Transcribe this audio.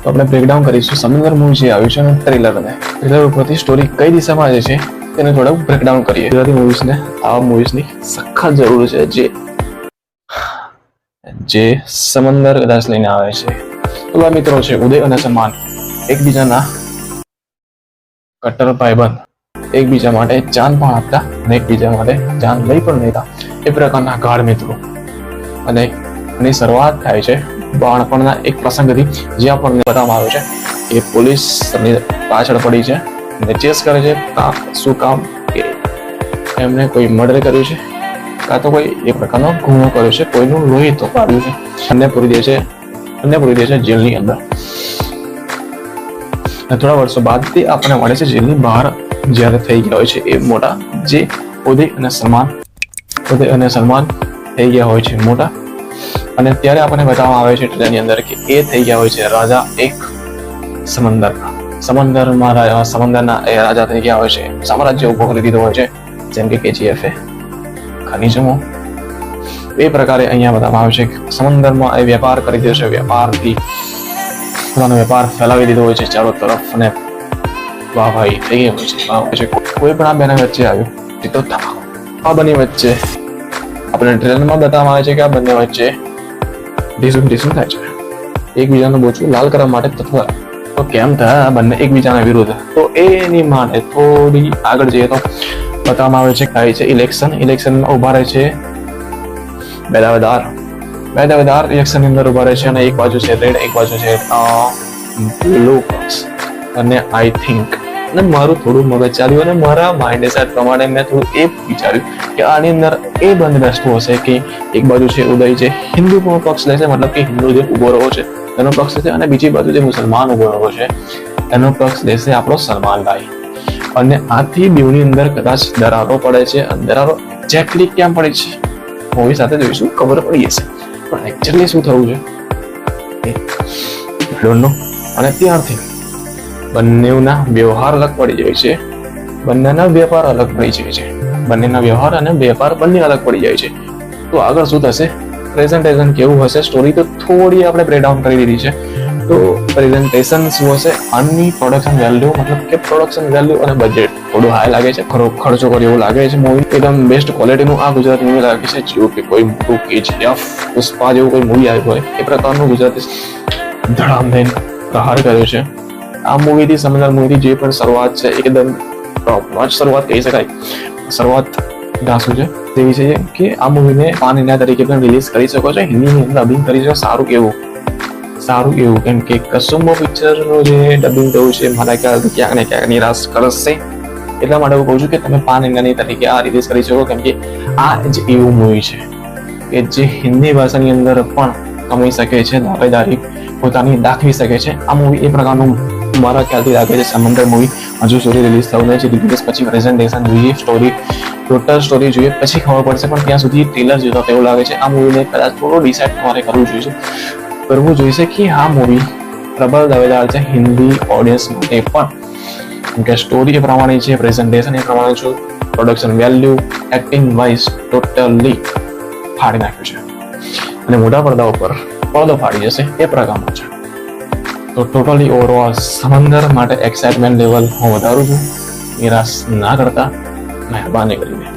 તો આપણે બ્રેકડાઉન કરીશું સમંદર મૂવી જે આવ્યું છે અને ટ્રેલર ઉપરથી સ્ટોરી કઈ દિશામાં જાય છે તેને થોડું બ્રેકડાઉન કરીએ. ગુજરાતી મૂવીઝને આવા મૂવીઝની સખત જરૂર છે જે સમંદર કદાચ લઈને આવે છે. તો આ મિત્રો છે ઉદય અને સલમાન, એકબીજાના કટ્ટર ભાઈબંધ, એકબીજા માટે જાન પણ આપતા અને એકબીજા માટે જાન લઈ પણ લેતા એ પ્રકારના ગાઢ મિત્રો. અને એની શરૂઆત થાય છે બાળપણના એક પ્રસંગથી, જે આપણને બતાવવામાં આવે છે કે પોલીસ પાછળ પડી છે અને ચેસ કરે છે. શું કામ કે એમને કોઈ મર્ડર કર્યું છે, કાં તો કોઈ એ પ્રકારનો ગુનો કર્યો છે, કોઈનું લોહી તો પાડ્યું છે, અને પૂરી દે છે જેલની અંદર. થોડા વર્ષો બાદ તે આપણને મળે છે જેલની બહાર જ્યારે થઈ ગયા હોય છે એ મોટા, જે ઉદય અને સલમાન થઈ ગયા હોય છે મોટા. અને ત્યારે આપણને બતાવવામાં આવે છે ટ્રેલરની અંદર કે એ થઈ ગયા હોય છે રાજા એક સમંદરના એ રાજા થઈ ગયા હોય છે, સામ્રાજ્ય ઉભો કરી દીધો હોય છે, જેમ કે KGF ખનીજમો. એ પ્રકારે અહીંયા બતાવવામાં આવે છે કે સમંદરમાં એ વેપાર કરી દીધો છે, વેપારથી પોતાનો વેપાર ફેલાવી દીધો હોય છે ચારો તરફ. અને વાહવાહી થઈ ગઈ હોય છે. કોઈ પણ આ બેના વચ્ચે આવ્યું તો આ બંને વચ્ચે આપણે ટ્રેલરમાં બતાવવામાં આવે છે કે આ બંને વચ્ચે ડિસ્કશન થાય છે. એકબીજાનું બોચું લાલ કરવા માટે તત્વ તો કેમ થયા આ બંને એકબીજાના વિરુદ્ધ. તો એની માટે થોડી આગળ જઈએ તો બતાવવામાં આવે છે થાય છે ઇલેક્શનમાં ઉભા રહે છે બે દાવેદાર ઇલેક્શનની અંદર ઉભા રહે છે. અને એક બાજુ છે રેડ, એક બાજુ છે બ્લુ પક્ષ. અને આઈ થિંક અને મારું થોડું મગજ ચાલ્યું અને મારા માઇન્ડ સેટ પ્રમાણે મેં થોડું એ વિચાર્યું કે આની અંદર એ બંધ વસ્તુ હશે કે એક બાજુ છે ઉદય જે હિન્દુ પક્ષ લે છે, મતલબ કે હિન્દુ જે ઉભો રહ્યો છે એનો પક્ષ લેશે, અને બીજી બાજુ જે મુસલમાન ઉભો રહ્યો છે એનો પક્ષ લેશે આપણો સલમાનભાઈ. અને આથી બેવની અંદર કદાચ દરારો પડે છે. દરારો એક્ઝેક્ટલી ક્યાં પડે છે મૂવી સાથે જોઈશું, ખબર પડી જશે. પણ એક્ચ્યુઅલી શું થયું છે એ ડોન્ટ નો. અને ત્યારથી બંનેના વ્યવહાર અલગ પડી જાય છે, બંનેના વેપાર અલગ પડી જાય છે, બંનેના વ્યવહાર અને વેપાર બંને અલગ પડી જાય છે. તો આગળ શું થશે, પ્રેઝન્ટેશન કેવું હશે, સ્ટોરી તો થોડી આપણે બ્રેકડાઉન કરી દીધી છે. તો પ્રેઝન્ટેશન શું હશે, આની પ્રોડક્શન વેલ્યુ, મતલબ કે પ્રોડક્શન વેલ્યુ અને બજેટ થોડું હાઈ લાગે છે, ખર્ચો કર્યો એવું લાગે છે. મૂવી એકદમ બેસ્ટ ક્વોલિટીનું આ ગુજરાતી મૂવી લાગે છે, જેવું કે કોઈ મોટું KGF, પુષ્પા જેવું કોઈ મૂવી આવ્યું હોય એ પ્રકારનું ગુજરાતી ધડામ દઈને પ્રહાર કર્યો છે. આ મૂવીથી સમંદર મૂવીથી જે પણ શરૂઆત છે એકદમ ટોપ નોચ શરૂઆત કહી શકાય. શરૂઆત ધાસુ છે તેવી છે કે આ મૂવીને પાન ઇન્ડિયા તરીકે પણ રિલીઝ કરી શકો છો, હિન્દીની અંદર ડબિંગ કરી શકો. સારું એવું કેમ કે કસુંબો પિક્ચરનું જે ડબિંગ થયું છે મારા ખ્યાલથી ક્યાંક ને ક્યાંક નિરાશ કરશે. એટલા માટે હું કહું છું કે તમે પાન ઇન્ડિયાની તરીકે આ રિલીઝ કરી શકો, કેમ કે આ જ એવું મૂવી છે કે જે હિન્દી ભાષાની અંદર પણ કમાઈ શકે છે, દાવેદારી પોતાની દાખવી શકે છે. આ મૂવી એ પ્રકારનું મારા ખ્યાલથી લાગે છે. સમંદર મૂવી હજુ સુધી રિલીઝ થયું નથી, રિલીઝ પછી પ્રેઝન્ટેશન જોઈએ, ટોટલ સ્ટોરી જોઈએ, પછી ખબર પડશે. પણ ત્યાં સુધી ટ્રેલર જોતા તેવું લાગે છે આ મૂવીને કદાચ થોડું ડિસાઇડ તમારે કરવું જોઈશે કે આ મૂવી પ્રબળ દાવેદાર છે હિન્દી ઓડિયન્સ માટે પણ. કે સ્ટોરી એ પ્રમાણે છે, પ્રેઝન્ટેશન એ પ્રમાણે છે, production value, acting wise totally ફાડી નાખ્યું છે અને મોટા પડદા ઉપર પડદો ફાડી જશે એ પ્રકારનો છે. તો ટોટલી ઓવરઓલ સમંદર માટે એક્સાઇટમેન્ટ લેવલ હું વધારું છું. નિરાશ ના કરતા મહેરબાની કરીને.